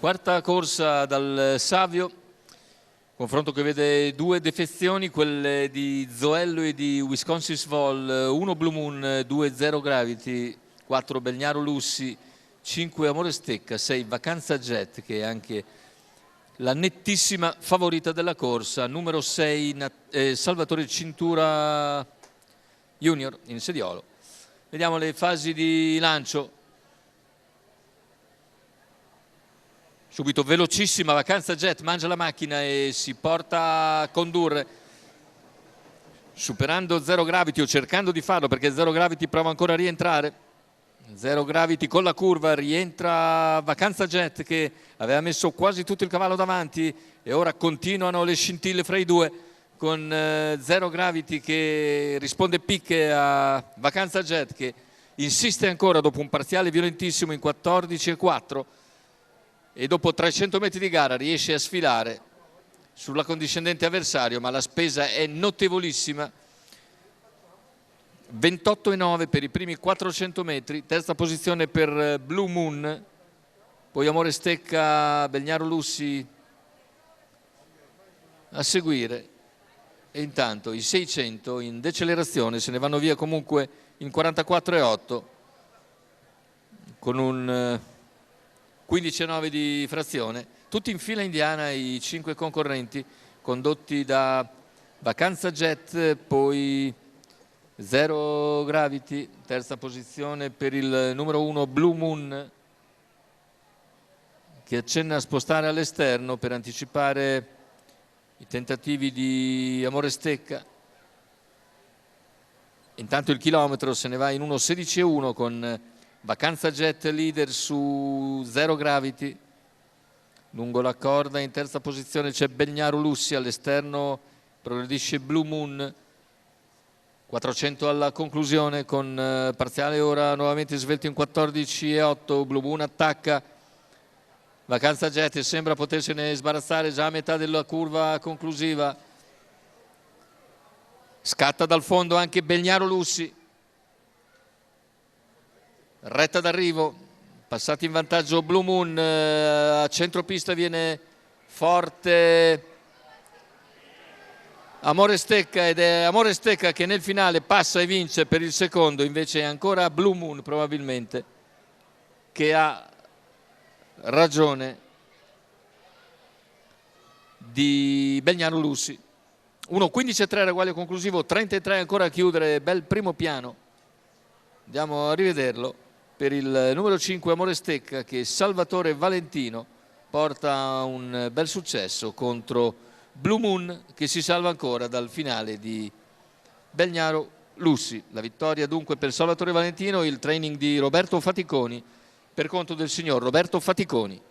Quarta corsa dal Savio, confronto che vede due defezioni, quelle di Zoello e di Wisconsin Vol, 1 Blue Moon, 2 Zero Gravity, 4 Belgnaro Lussi, 5 Amore Stecca, 6 Vacanza Jet, che è anche la nettissima favorita della corsa, numero 6 Salvatore Cintura Junior in sediolo. Vediamo le fasi di lancio. Subito velocissima Vacanza Jet, mangia la macchina e si porta a condurre, superando Zero Gravity o cercando di farlo, perché Zero Gravity prova ancora a rientrare. Zero Gravity con la curva, rientra Vacanza Jet che aveva messo quasi tutto il cavallo davanti e ora continuano le scintille fra i due, con Zero Gravity che risponde picche a Vacanza Jet, che insiste ancora dopo un parziale violentissimo in 14,4. E dopo 300 metri di gara riesce a sfilare sulla condiscendente avversario, ma la spesa è notevolissima. 28,9 per i primi 400 metri, terza posizione per Blue Moon, poi Amore Stecca, Belgnaro Lussi a seguire, e intanto i 600 in decelerazione se ne vanno via comunque in 44,8 con un 15,9 di frazione, tutti in fila indiana i 5 concorrenti, condotti da Vacanza Jet, poi Zero Gravity, terza posizione per il numero 1 Blue Moon, che accenna a spostare all'esterno per anticipare i tentativi di Amore Stecca. Intanto il chilometro se ne va in 1,16,1 con Vacanza Jet leader su Zero Gravity. Lungo la corda in terza posizione c'è Belgnaro Lussi, all'esterno progredisce Blue Moon. 400 alla conclusione con parziale ora nuovamente svelto in 14,8. Blue Moon attacca Vacanza Jet e sembra potersene sbarazzare già a metà della curva conclusiva. Scatta dal fondo anche Belgnaro Lussi, retta d'arrivo, passati in vantaggio Blue Moon, a centropista viene forte Amore Stecca ed è Amore Stecca che nel finale passa e vince per il secondo, invece è ancora Blue Moon probabilmente che ha ragione di Belgnaro Lussi. 1,15,3 ragguaglio conclusivo, 33 ancora a chiudere, bel primo piano, andiamo a rivederlo. Per il numero 5 Amore Stecca che Salvatore Valentino porta un bel successo contro Blue Moon che si salva ancora dal finale di Belgnaro Lussi. La vittoria dunque per Salvatore Valentino, il training di Roberto Faticoni per conto del signor Roberto Faticoni.